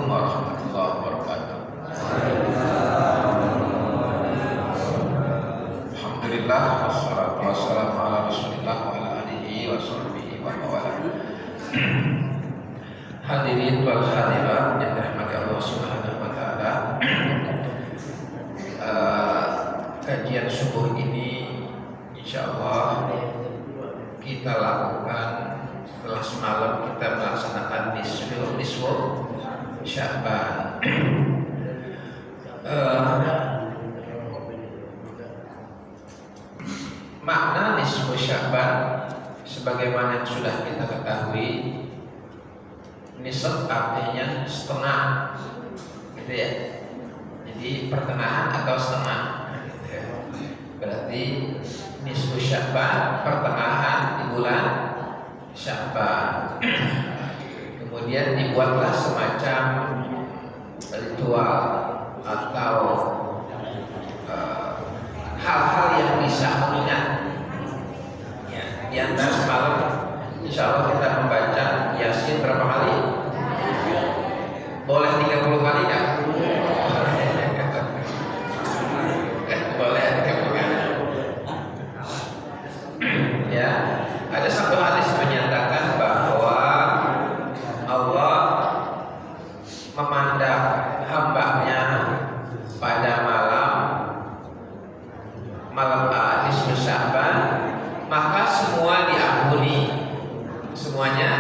Assalamualaikum warahmatullahi wabarakatuh. Alhamdulillah wassalatu wassalamu ala Rasulillah wa ala alihi wa sahbihi wa mawala. Hadirin wal hadirat yang dirahmati Allah Subhanahu wa taala. Kajian subuh ini insyaallah kita lakukan setelah semalam kita melaksanakan nisfu Sya'ban. Makna nisfu Sya'ban sebagaimana yang sudah kita ketahui, nisf artinya setengah, gitu ya. Jadi pertengahan atau setengah, gitu ya. Berarti nisfu Sya'ban pertengahan di bulan Sya'ban. Kemudian dibuatlah semacam ritual atau hal-hal yang bisa mengingat. Ya, di antara semalam insya Allah kita membaca Yasin berapa kali? Boleh 30 kali kan? Boleh 30 kali. Ya, ada satu hadis menyatakan bahwa Allah memandang hambanya pada malam nisfu Sya'ban, maka semua diampuni, semuanya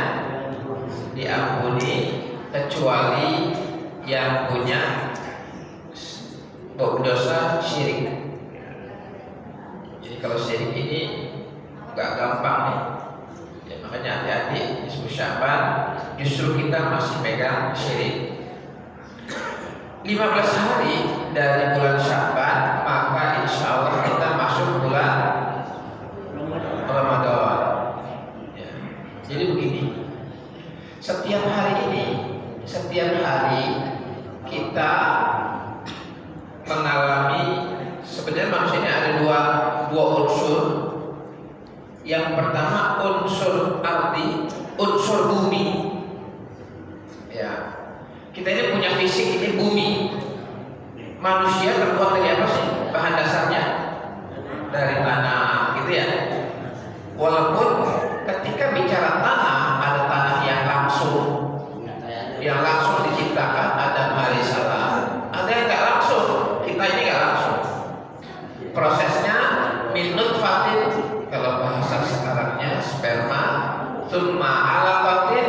diampuni kecuali yang punya dosa syirik. Jadi kalau syirik ini nggak gampang nih, ya, makanya hati-hati nisfu Sya'ban justru kita masih pegang syirik. 15 hari dari bulan Sya'ban, maka insya Allah kita masuk bulan Ramadan. Ya. Jadi begini, setiap hari kita mengalami, sebenarnya manusia ini ada dua unsur. Yang pertama unsur arti, unsur bumi. Ya, kita ini punya fisik, ini bumi. Manusia terbuat dari apa sih? Bahan dasarnya dari tanah, gitu ya. Walaupun ketika bicara tanah, ada tanah yang langsung diciptakan, ada marisalah. Ada yang nggak langsung, kita ini nggak langsung. Prosesnya min nutfatin, kalau bahasa sekarangnya sperma, summa alaqatin,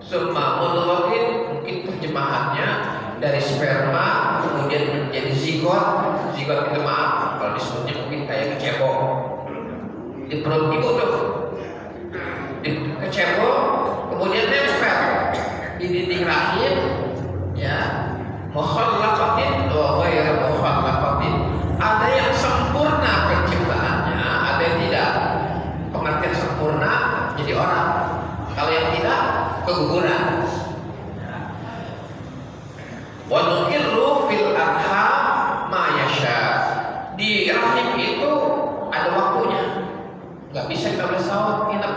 summa mudghatin, mungkin terjemahannya dari sperma kemudian menjadi zigot itu maaf kalau disebutnya mungkin kayak kecebong di perut ibu tuh, kecebong kemudian nempel di dinding rahim, ya, mukhallaqatin wa ghairu mukhallaqatin. Ada yang sempurna penciptaannya, ada yang tidak. Pengertian sempurna jadi orang, kalau yang tidak keguguran. Wa nuqirru fil arham ma yasha. Di rahim itu ada waktunya, nggak bisa 15 tahun nginep.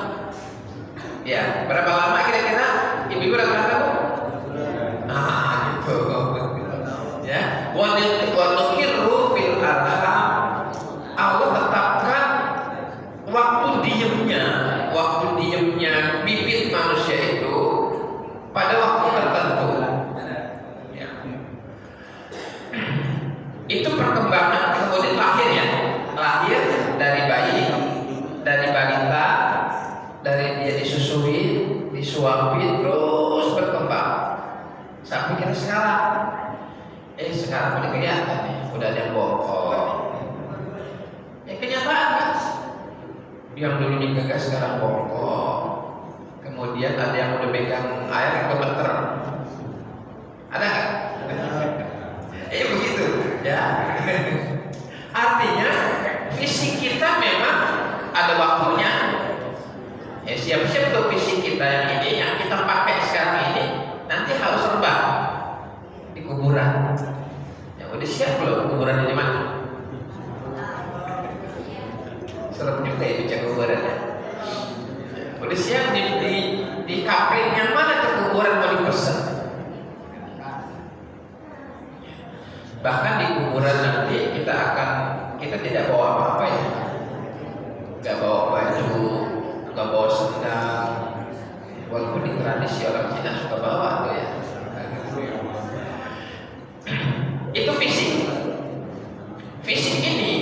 Ya, berapa lama kira-kira? Ibu berapa tahun? Nah, gitu. Ya, wa nuqirru fil arham. Allah tetapkan waktu diamnya bibit manusia itu pada waktu tertentu. Ya. Itu perkembangan, kemudian lahir dari bayi, dari balita, dari dia disusui, disuapin, terus berkembang sampai kita sekarang. Sekarang udah kelihatan nih, udah ada yang bongkok. Ya kenyataan kan? Yang dulunya gagah sekarang bongkok. Kemudian ada yang udah pegang air gemeter. Ada nggak? Begitu, ya. Artinya fisik kita memang ada waktunya. Ya, siap-siap tuh fisik kita yang ini, yang kita pakai sekarang ini, nanti harus rebah di kuburan. Ya udah siap belum kuburan di mana? Serem juga ya bicara kuburannya. Udah siap di kapling yang mana ke kuburan mau dipesan? kita tidak bawa apa-apa ya, nggak bawa baju, nggak bawa sendal, walaupun di tradisi orang Cina suka bawa tuh ya. Itu fisik. Fisik ini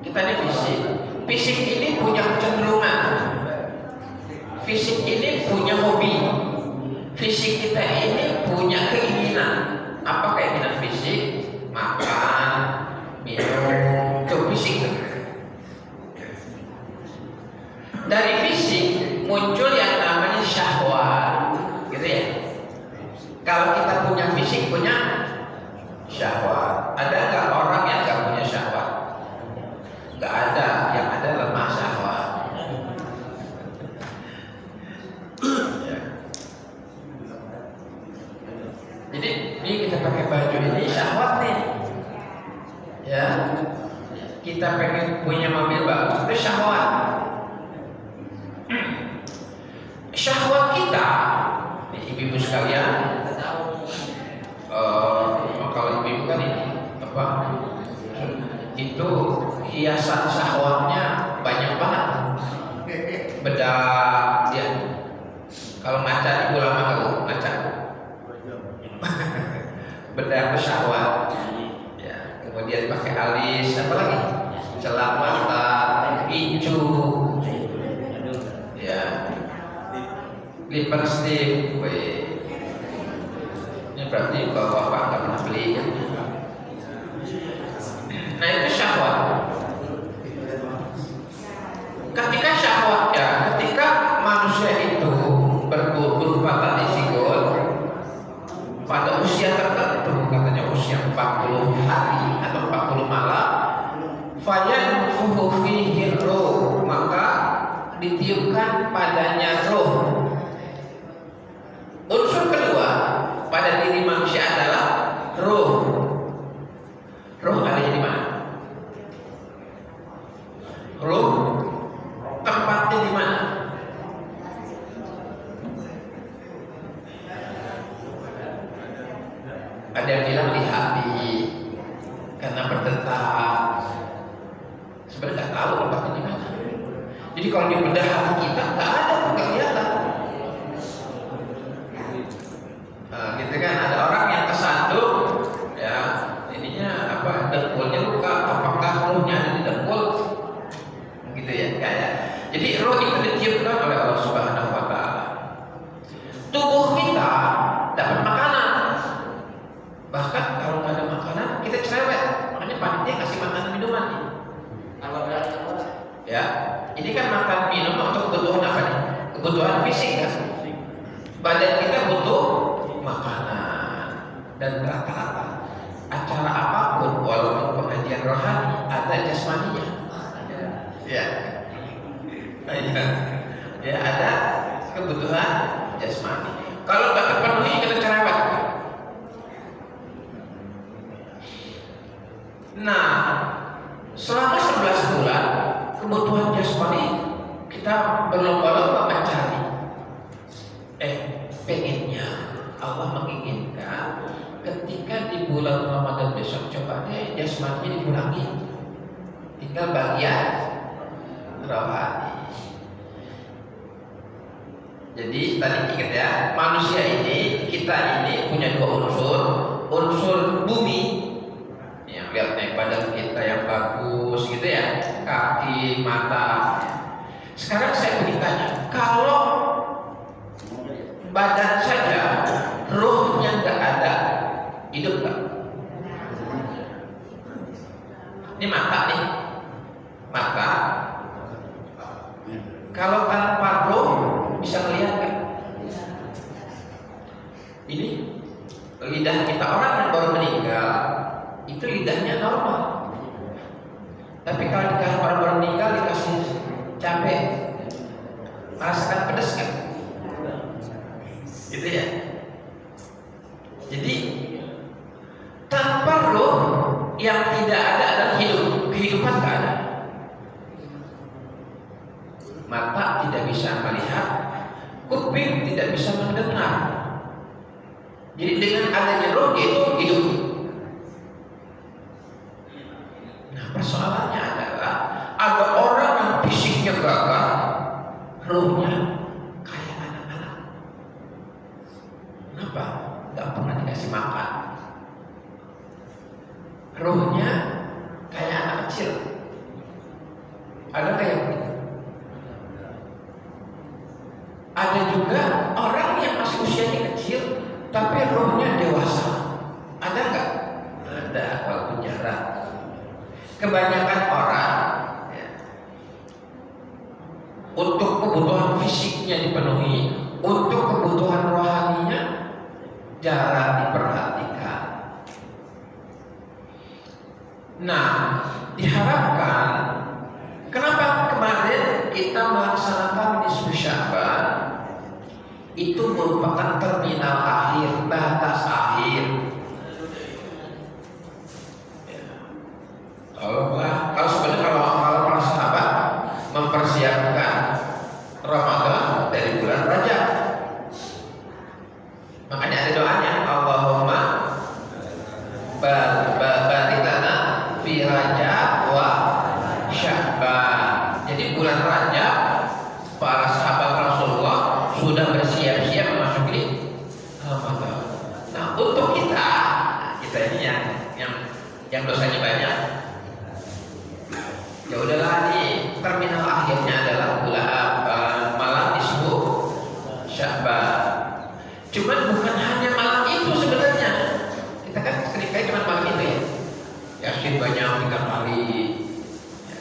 kita ini fisik. Fisik ini punya kecenderungan. Fisik ini punya hobi. Fisik kita ini punya keinginan. Apa keinginan fisik? Makan, minum, itu fisik. Dari fisik muncul yang namanya syahwat, gitu ya. Kalau kita punya fisik, punya syahwat. Ada nggak orang yang nggak punya syahwat? Nggak ada. Yang ada lemah syahwat. Ya. Jadi ini kita pakai baju ini syahwat nih. Ya, kita pengen punya mobil bagus, itu syahwat. Syahwat kita, ibu-ibu sekalian, kalau ibu-ibu kan ini apa? Itu hiasan syahwatnya banyak banget. Bedak, ya. Kalau ngaca, ibu lama kalau ngaca. Bedak itu syahwat. Ya, kemudian pakai alis, apa lagi? Celak mata, hijau, ya, lipstick. Ini berarti kalau bapak nggak pernah beli ya. Nah itu syahwat. Ketika manusia itu berupa tadi sigol pada usia tertentu, katanya usia 40 hari atau 40 malam, fayanfuhu fihi ruh, maka ditiupkan padanya roh. Unsur kedua pada diri manusia adalah roh. Roh adanya di mana? Roh tempatnya di mana? Ada yang bilang di hati karena berdetak. Sebenarnya nggak tahu tempatnya di mana. Jadi kalau di bedah hati kita nggak ada, nggak kelihatan. Gitu kan, ada orang yang kesandung, ya ininya apa, dengkulnya luka, apakah rohnya ada di dengkul? Gitu ya, kayak. Jadi roh itu ditiupkan oleh Allah Subhanahu Wa Taala. Tubuh kita dapat makanan. Bahkan kalau nggak ada makanan, kita cerewet. Makanya panitia kasih makanan minuman nih. Ya, ini kan makan minum untuk kebutuhan apa nih? Kebutuhan fisik kan? Badan kita butuh makanan. Dan rata-rata acara apapun, walaupun pengajian rohani, ada jasmaninya. Ya, ya ada kebutuhan jasmani. Kalau nggak terpenuhi, kita cerewet. Nah, selama 11 bulan kebutuhan jasmani kita berlomba-lomba mencari. Pengennya Allah menginginkan ketika di bulan Ramadan besok coba deh jasmani dikurangi, tinggal bagian rohani. Jadi tadi ingat ya, manusia ini, kita ini punya dua unsur. Unsur bumi yang lihat naik badan kita yang bagus gitu ya, kaki, mata. Sekarang saya bertanya, kalau badan saja rohnya nggak ada, hidup nggak? Ini mata nih, mata. Kalau tanpa roh bisa melihat nggak? Ini lidah kita, orang yang baru meninggal itu lidahnya normal. Tapi kalau dikasih orang baru meninggal dikasih cabai, merasakan pedas kan? Gitu ya. Jadi tanpa roh yang tidak ada adalah hidup, kehidupan tidak ada. Mata tidak bisa melihat, kuping tidak bisa mendengar. Jadi dengan adanya roh itu hidup. ruhnya kayak anak-anak. Kenapa? Gak pernah dikasih makan. Ruhnya kayak anak kecil. Ada kayak begitu. Ada juga orang yang masih usianya kecil tapi ruhnya dewasa. Ada nggak? Ada, walaupun jarang. Kebanyakan orang ya, untuk kebutuhan fisiknya dipenuhi, untuk kebutuhan rohaninya jarang diperhatikan. Nah, diharapkan, kenapa kemarin kita melaksanakan nisfu Sya'ban? Itu merupakan terminal akhir, batas akhir. Kalau sebenarnya kalau para sahabat mempersiapkan Ramadan dari bulan Rajab, makanya ada doanya, Allahumma barik lana fi Rajab wa Sya'ban. Jadi bulan Rajab para sahabat Rasulullah sudah bersiap-siap memasuki Ramadan. Nah, untuk kita ini yang dosanya banyak, ya udahlah, nih terminal akhirnya adalah bulan malam nisfu Sya'ban. Cuman bukan hanya malam itu sebenarnya. Kita kan seringkali cuma malam itu ya. Yasin banyak 3 kali.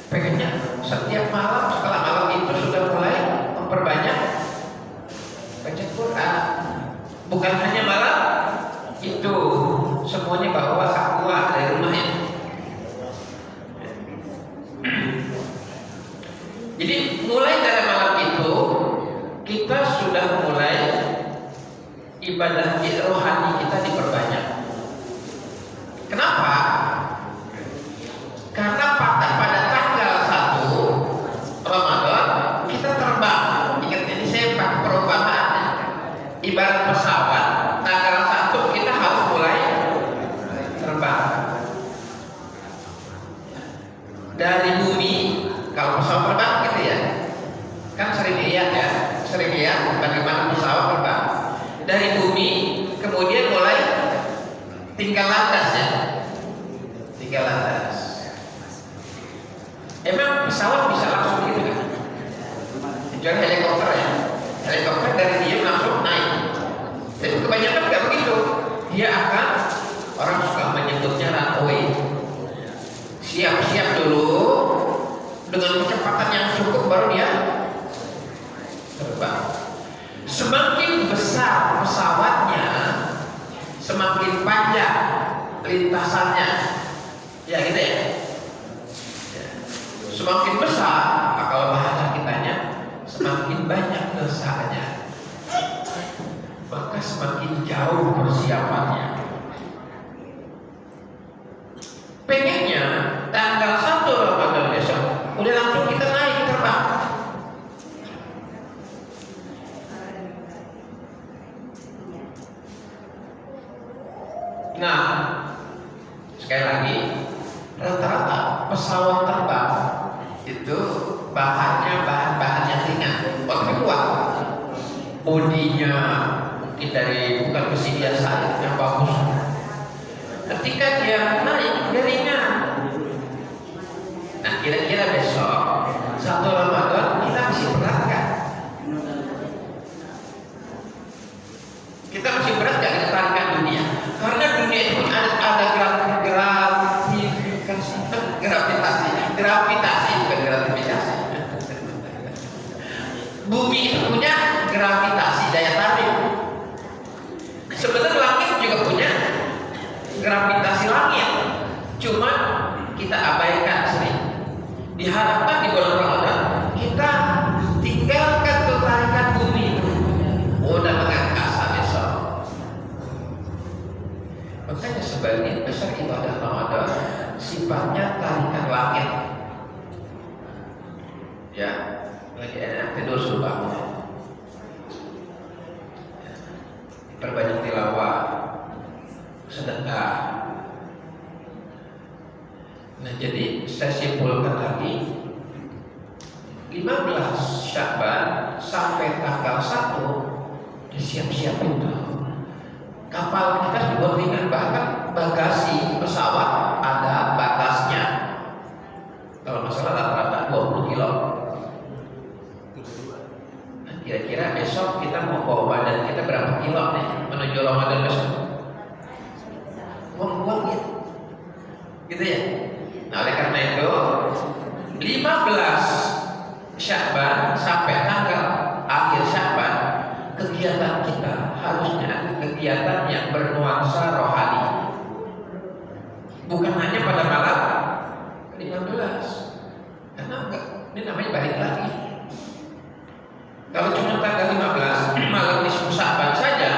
Pengennya setiap malam setelah malam itu sudah mulai memperbanyak baca Quran. Bukan hanya malam itu, semuanya bawa keluar dari rumahnya. Jadi mulai dari malam itu kita sudah mulai ibadah rohani kita diperbanyak. Kenapa? Karena pada tanggal 1 Ramadan kita terbang. Ingat, ini saya pakai perumpamaan. Ibarat pesawat, tanggal 1 kita harus mulai terbang. Dari bumi, kalau pesawat terbang gitu ya, kan sering lihat bagaimana pesawat terbang. Dari bumi kemudian mulai tinggal landas ya, tinggal landas. Emang pesawat bisa langsung gitu kan? Kecuali helikopter ya, helikopter dari dia langsung naik. Tapi kebanyakan nggak begitu. Dia akan, orang suka menyebutnya runway. Siap-siap dulu dengan kecepatan yang cukup baru dia terbang. Semakin besar pesawatnya, semakin panjang lintasannya, ya gitu ya. Semakin besar, kalau bahasa kitanya, semakin banyak dosanya, maka semakin jauh persiapannya. Pengennya tanggal 1 Ramadan besok udah langsung kita naik terbang. Nah, sekali lagi, rata-rata pesawat terbang itu bahannya bahan-bahan yang ringan, tapi kuat. Bodinya mungkin dari bukan besi biasa yang bagus. Ketika dia naik, dia ringan. Nah, kira-kira besok 1 Ramadan kita masih berat kan? Kita masih berat gak ditekankan dunia? Karena dunia itu ada gravitasi bukan gratifikasi. Bumi itu punya gravitasi, daya tarik. Sebenarnya langit juga punya gravitasi langit, cuma kita abaikan sering. Diharapkan di bulan Ramadan kita tinggalkan ketarikan bumi, udah mengangkasa besok. Makanya sebagian besar ibadah Ramadan sifatnya tarikan langit. Ya, lagi enak tidur suruh bangun. Perbanyak tilawah, sedekah. Nah, jadi saya simpulkan lagi, 15 Sya'ban sampai tanggal 1 disiap-siapin tuh. Kapal kita dibuat ringan, bahkan bagasi pesawat ada batasnya. Kalau masalah rata-rata 20 kilo. Nah, kira-kira besok kita mau bawa badan kita berapa kilo nih menuju Ramadan besok? Buang-buang gitu ya. Nah, oleh karena itu 15 Sya'ban sampai tanggal akhir Sya'ban, kegiatan kita harusnya kegiatan yang bernuansa rohani, bukan hanya pada malam 15, karena enggak, ini namanya balik lagi. Kalau cuma tanggal 15 malam nisfu Sya'ban saja,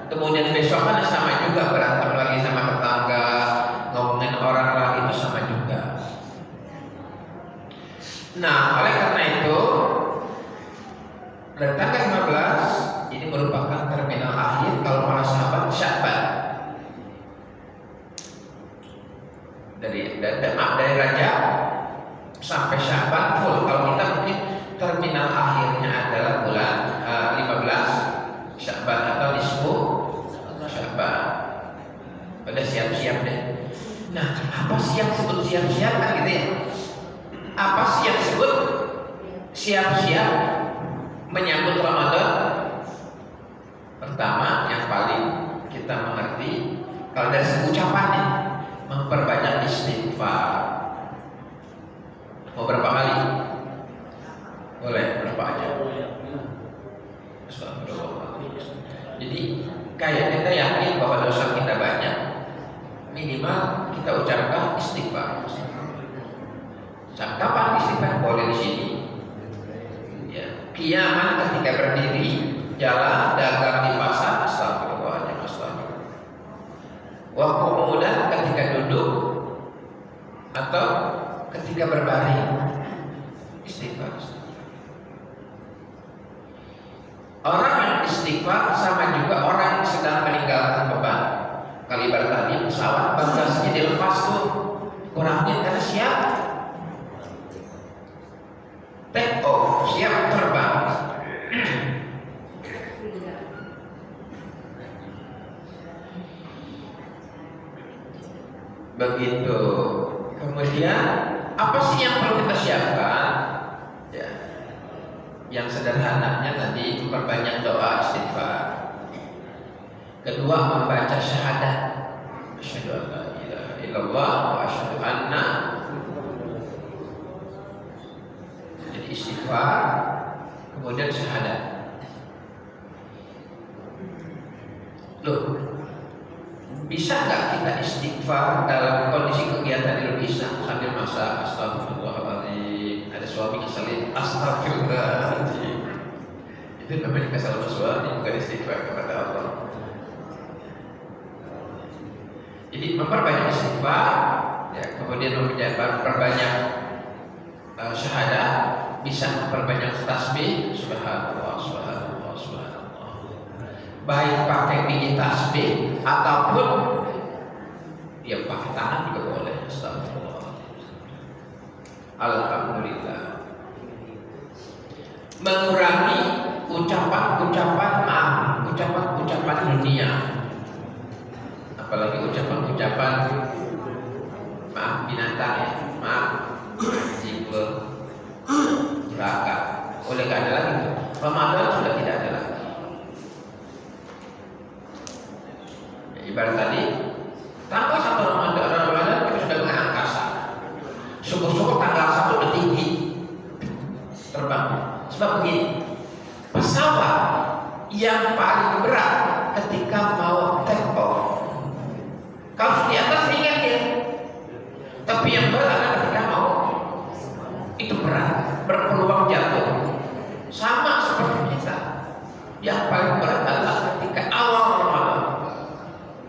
kemudian besokan sama juga berantem lagi sama tetangga, ngomongin orang lagi, itu sama juga. Nah, oleh karena itu dari tanggal 15 ini merupakan terminal akhir kalau para sahabat Sya'ban. Dari Rajab sampai Sya'ban full. Kalau kita mungkin terminal akhirnya adalah bulan 15 Sya'ban atau nisfu Sya'ban. Udah siap-siap deh. Nah, apa sih yang disebut siap-siap kan gitu ya? Apa sih yang disebut siap-siap menyambut Ramadan? Pertama, yang paling kita mengerti kalau dari segi ucapannya, memperbanyak istighfar. Mau berapa kali? Boleh berapa aja? Jadi kayak kita yakin bahwa dosa kita banyak, minimal kita ucapkan istighfar. Kapan istighfar? Boleh di sini. Ya, kiaman ketika berdiri, jalan, dagang di pasar, astagfirullahaladzim, astagfirullah. Waktu muda ketika duduk atau ketika berbaring, istighfar. Orang yang istighfar sama juga orang yang sedang meninggalkan beban. Kali tadi pesawat bagasinya dilepas tuh, kurangnya karena siap take off, siap terbang. Begitu. Kemudian apa sih yang perlu kita siapkan? Ya, yang sederhananya tadi memperbanyak doa istighfar. Kedua, membaca syahadat. Asyhadu an la ilaha illallah wa asyhadu anna. Jadi istighfar, kemudian syahadat. Loh, bisa nggak kita istighfar dalam kondisi kegiatan di bisa sambil masak? Astagfirullahaladzim. Ada suami keselin, astagfirullahaladzim. Itu namanya kesal suami, bukan istighfar kepada Allah. Jadi memperbanyak istighfar, ya, kemudian memperbanyak syahadat, bisa memperbanyak tasbih, subhanallah, subhanallah, subhanallah. Baik pakai biji tasbih ataupun ya pakai tangan juga boleh. Astagfirullah. Alhamdulillah. Mengurangi ucapan-ucapan maaf, ucapan-ucapan dunia. Apalagi ucapan-ucapan maaf binatang ya, maaf jiwa, neraka. Oleh karena lagi itu, Ramadan sudah tidak ada lagi. Ya, ibarat tadi, tanggal 1 Ramadan kita sudah ke angkasa. Syukur-syukur tanggal 1 udah tinggi terbang. Sebab begini, pesawat yang paling berat ketika mau take off, kalau di atas ringan ya, tapi yang berat adalah ketika mau itu berat, berpeluang jatuh. Sama seperti kita, yang paling berat adalah ketika awal Ramadan.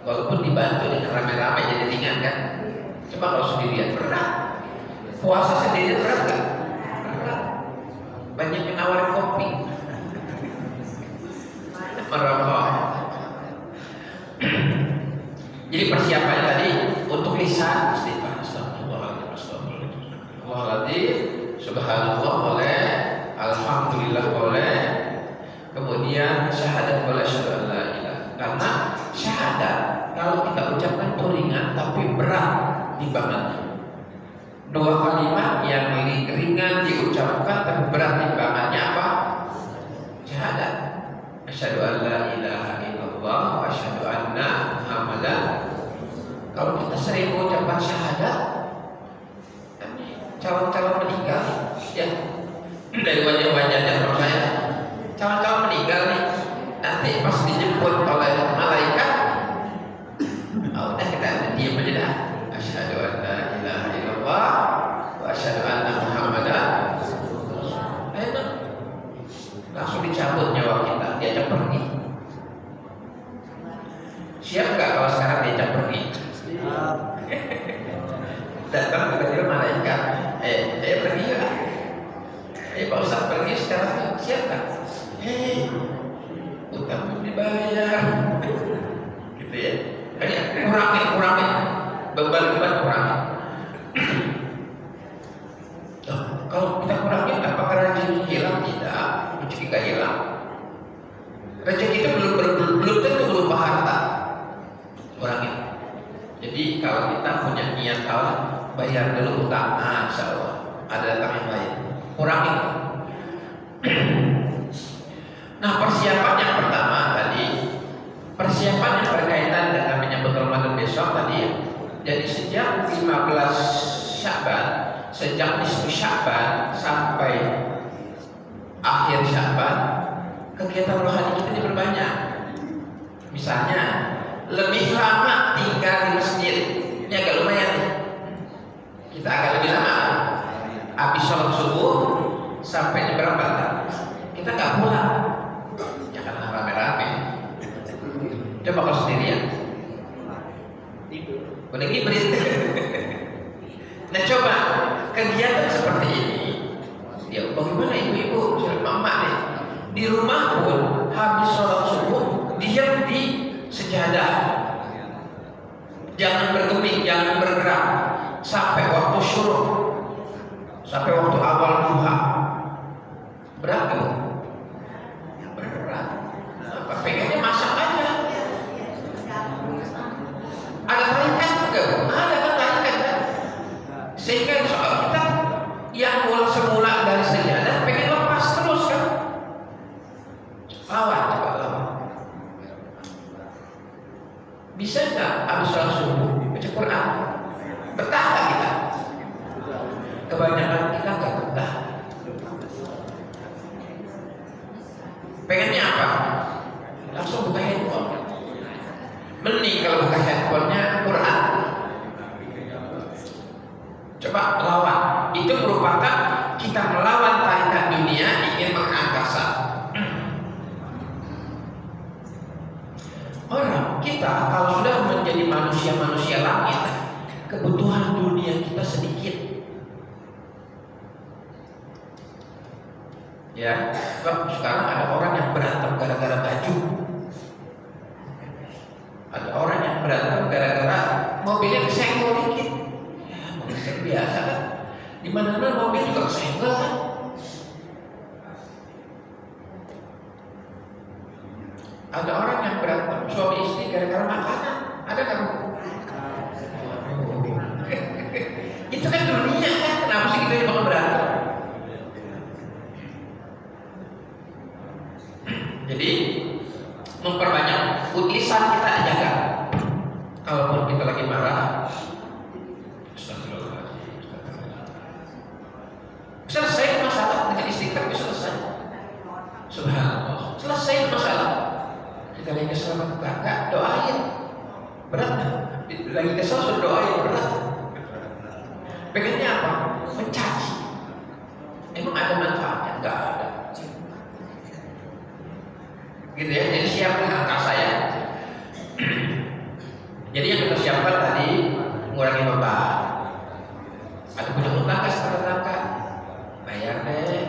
Walaupun dibantu dengan rame-rame jadi ringan kan. Coba kalau sendirian berat. Puasa sendirian berat kan? Berat. Banyak yang nawarin kopi, merokok. Jadi persiapan tadi untuk lisan istighfar, astagfirullahaladzim, astagfirullahaladzim, subhanallah boleh, alhamdulillah boleh, kemudian syahadat wala asyhadu an la ilaha. Karena syahadat kalau kita ucapkan itu ringan tapi berat timbangannya. Dua kalimat yang ringan diucapkan tapi berat timbangannya apa? Syahadat. Asyhadu an la ilaha illallah wa asyhadu anna Muhammadan. Kalau kita sering mengucapkan syahadat, calon-calon meninggal ya, dari wajah-wajahnya kalau saya calon-calon meninggal nih, nanti pas dijemput oleh malaikat, udah kita diam aja dah. Asyhadu an la ilaha illallah wa asyhadu anna Muhammadan. Ayo langsung dicabut nyawa kita, diajak pergi. Siap nggak kalau sekarang diajak pergi? Datang tiba-tiba malaikat, pergi ya. Pak Ustaz pergi sekarang, siap nggak? Utang belum dibayar. Gitu ya. Kurangin. Beban kurangin. Kalau kita kurangin, apakah rezeki hilang? Tidak, rezeki nggak hilang. Rezeki itu belum tentu berupa harta. Kurangin. Jadi kalau kita punya niat bayar dulu utang, insya Allah ada utang yang lain. Kurangin. Nah, persiapan yang pertama tadi, persiapan yang berkaitan dengan menyambut Ramadan besok tadi. Jadi sejak 15 Sya'ban, sejak nisfu Sya'ban sampai akhir Sya'ban, kegiatan rohani kita diperbanyak. Misalnya, lebih lama tinggal di masjid. Ini agak lumayan nih. Kita agak lebih lama. Habis sholat subuh sampai jam berapa? Kita nggak pulang. Jangan rame-rame. Coba kalau sendirian. Udah ngibrit. Nah coba kegiatan seperti ini. Ya bagaimana ibu-ibu, mama nih di rumah pun habis sholat subuh diam di sejadah. Jangan bergeming, jangan bergerak sampai waktu syuruk, sampai waktu awal duha. Berat tuh? Berat. Apa pengennya masak aja? Ada tarikan enggak? Ada kan tarikan kan? Sehingga soal kita yang mulai semula dari sejadah pengen lepas terus kan? Lawan, coba lawan. Bisa nggak habis sholat subuh baca Quran? Betah nggak kita? Kebanyakan kita nggak betah. Pengennya apa? Langsung buka handphone. Mending kalau buka handphonenya Quran. Coba lawan. Itu merupakan kita melawan tarikan dunia ingin mengangkasa. Orang kita kalau sudah menjadi manusia langit, kebutuhan dunia kita sedikit. Ya, sebab sekarang ada orang yang berantem gara-gara baju. Ada orang yang berantem gara-gara mobilnya kesenggol dikit. Ya, mobil biasa kan. Di mana-mana mobil juga kesenggol kan. Ada orang yang berantem suami istri gara-gara makanan. Ada kan? Itu kan dunia kan. Kenapa sih kita yang berantem? Jadi memperbanyak lisan kita jaga. Kalaupun kita lagi marah, selesai masalah dengan istighfar selesai. Subhanallah. Selesai masalah. Kita lagi kesel enggak doain. Berat kan? Lagi kesel sudah doain berat. Pengennya apa? Mencaci. Emang ada manfaatnya? Enggak ada. Gitu ya, jadi siap dengan angka saya. Jadi yang kita siapkan tadi mengurangi beban. Ada punya utang ke tetangga, bayar deh.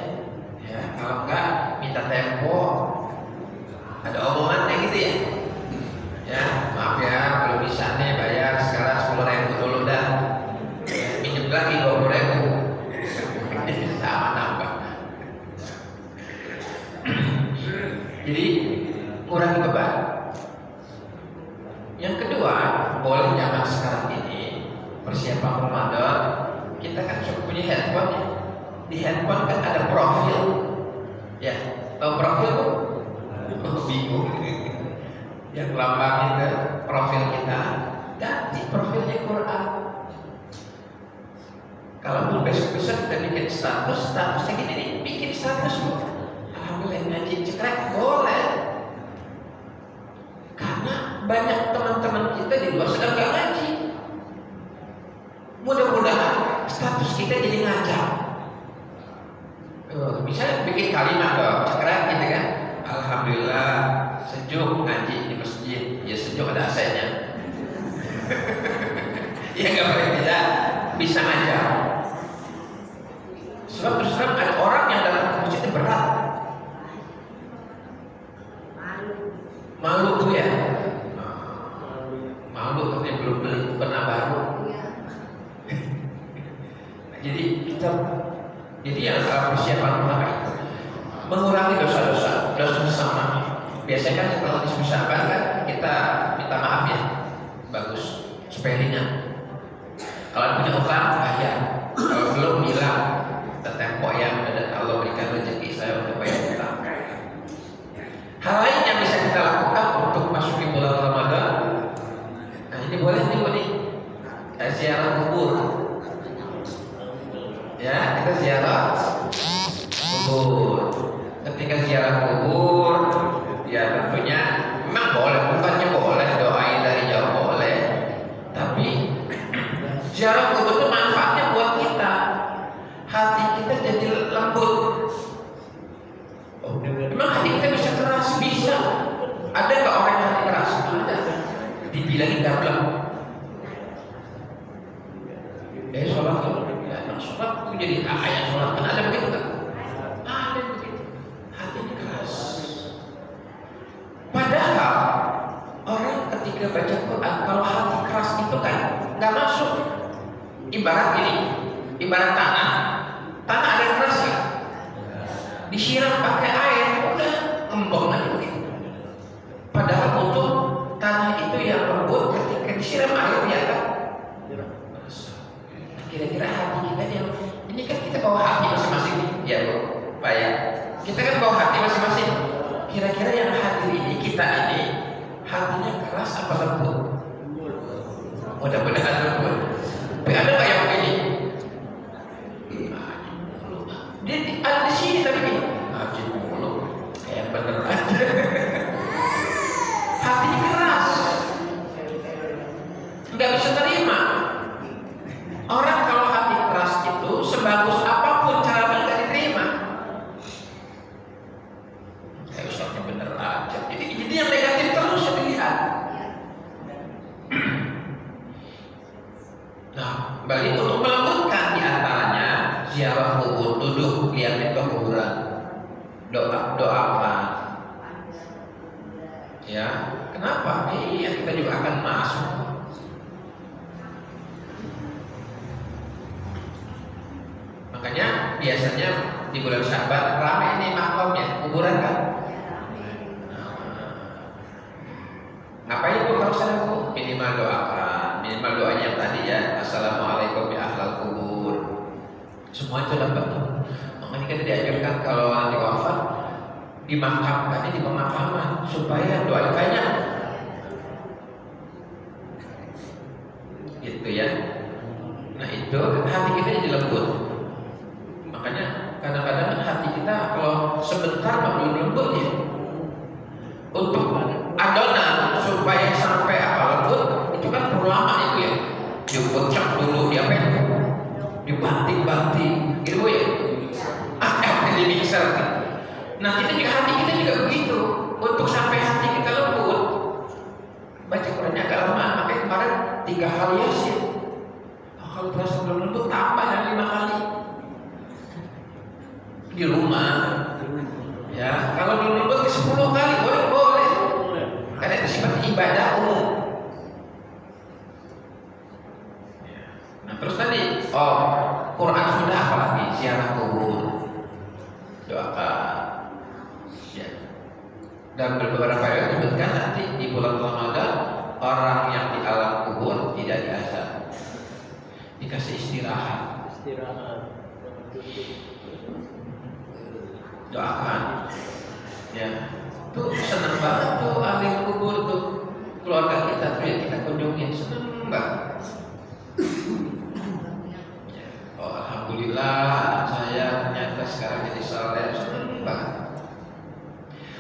Ya, kalau enggak minta tempo. Ada omongannya gitu ya. Ya, maaf ya, kalau bisa nih bayar sekarang 10.000 dulu dah. Minjem lagi 20.000. Sama nambah. Jadi Di handphone kan ada profil, ya, tahu profil tuh? Bingung. Yang lambang itu profil kita, ganti profilnya Quran. Kalau besok-besok kita bikin statusnya gini nih, bikin status bu. Alhamdulillah ngaji cekrek boleh. Karena banyak teman-teman kita di luar sedang gak ngaji. Mudah-mudahan status kita jadi ngajak. Bisa bikin kalimat dong, cekrek gitu kan. Alhamdulillah sejuk ngaji di masjid. Ya sejuk ada AC-nya. Ya nggak boleh tidak bisa ngajak. Sebab terus terang ada orang yang dalam masjid itu berat. Malu tuh ya. Malu katanya belum beli pernah baru. Jadi yang persiapan ulama itu mengurangi dosa-dosa sama. Biasanya kan kalau disusahkan kan kita minta maaf ya, bagus supaya ringan. Kalau punya utang bayar, kalau belum bilang tempo yang dan Allah berikan rezeki saya untuk bayar utang. Hal lain yang bisa kita lakukan untuk masuki bulan Ramadan, nah ini boleh nih, ziarah kubur. Ya, kita ziarah kubur. Ketika ziarah kubur, ya tentunya memang boleh, bukannya boleh doain dari jauh boleh, tapi ziarah kubur itu manfaatnya buat kita, hati kita jadi lembut. Memang hati kita bisa keras, bisa. Ada nggak orang yang hati keras? Ada. Dibilangin gablek. Sholat tuh, ya, sholat tuh jadi ayat sholat kan ada begitu kan? Ada begitu. Hatinya keras. Padahal orang ketika baca Quran kalau hati keras itu kan nggak masuk. Ibarat ini, ibarat tanah ada yang keras ya. Disiram pakai air, udah embong aja begitu. Padahal untuk tanah itu yang lembut ketika disiram air ya kan. Kira-kira hati kita ini kan kita bawa hati masing-masing ya bu, Pak ya. Kita kan bawa hati masing-masing. Kira-kira yang hadir ini kita ini hatinya keras apa lembut? Mudah-mudahan lembut. Tapi ada nggak yang begini? Dia ada di sini tapi gini. Ngaji mulu, kayak bener aja. Hatinya keras, nggak bisa terima. Orang kalau hati keras itu sebagus apapun caranya nggak diterima. Kayak ustaznya bener aja. Jadi yang negatif terus yang dilihat. Nah, balik untuk melembutkan diantaranya ziarah kubur, duduk liatin kuburan, doakan. Ya, kenapa? Iya, kita juga akan masuk. Makanya biasanya di bulan Syaban ramai ini makamnya, kuburan kan. Ngapain pun kalau sana bu? Minimal doakan, minimal doanya yang tadi ya, assalamualaikum ya ahlal kubur. Semua itu dapat tuh. Makanya kita diajarkan kalau nanti wafat dimakamkannya di pemakaman supaya doa banyak. Gitu ya. Nah itu hati kita jadi lembut. Makanya kadang-kadang hati kita kalau sebentar belum lembut ya. Untuk adonan supaya sampai apa lembut itu kan perlu lama itu ya. Dikocok dulu dia itu dibanting-banting gitu ya. Di mixer. Nah kita juga hati kita juga begitu. Untuk sampai hati kita lembut baca Qurannya agak lama. Makanya kemarin 3 kali Yasin. Kalau terasa belum lembut tambah yang 5 kali. Di rumah ya kalau belum lembut ke 10 kali boleh karena itu seperti ibadah umum. Nah terus tadi Quran sudah apalagi ziarah kubur doakan ya. Dan beberapa ayat disebutkan nanti di bulan Ramadan orang yang di alam kubur tidak diazab, dikasih istirahat. Doakan. Ya, tuh senang banget tuh ahli kubur tuh keluarga kita tuh ya kita kunjungin, senang banget. Oh, alhamdulillah anak saya ternyata sekarang jadi saleh, senang banget.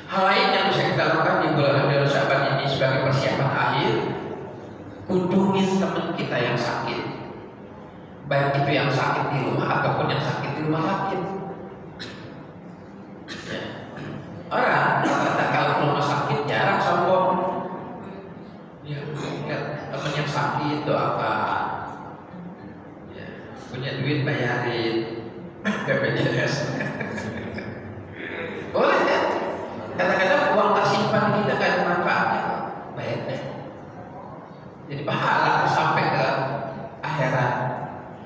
Hal lain yang bisa kita lakukan di bulan Rabiul Sya'ban ini sebagai persiapan akhir, kunjungin teman kita yang sakit, baik itu yang sakit di rumah ataupun yang sakit di rumah sakit. Ya. Orang kata kalau ke rumah sakit jarang sombong. Ya, lihat teman yang sakit doakan. Ya, punya duit bayarin BPJS. Boleh ya. Kadang-kadang uang tersimpan kita gak ada manfaatnya, bayar deh. Jadi pahala sampai ke akhirat.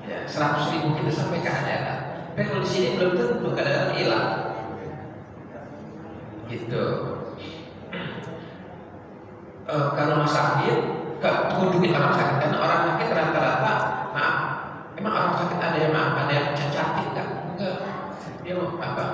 Ya, 100.000 kita sampai ke akhirat. Tapi kalau di sini belum tentu, kadang-kadang hilang. Gitu. Ke rumah sakit, kunjungin orang sakit, karena orang sakit rata-rata, maaf, emang orang sakit ada yang maaf, ada yang cacat enggak? Dia mau apa?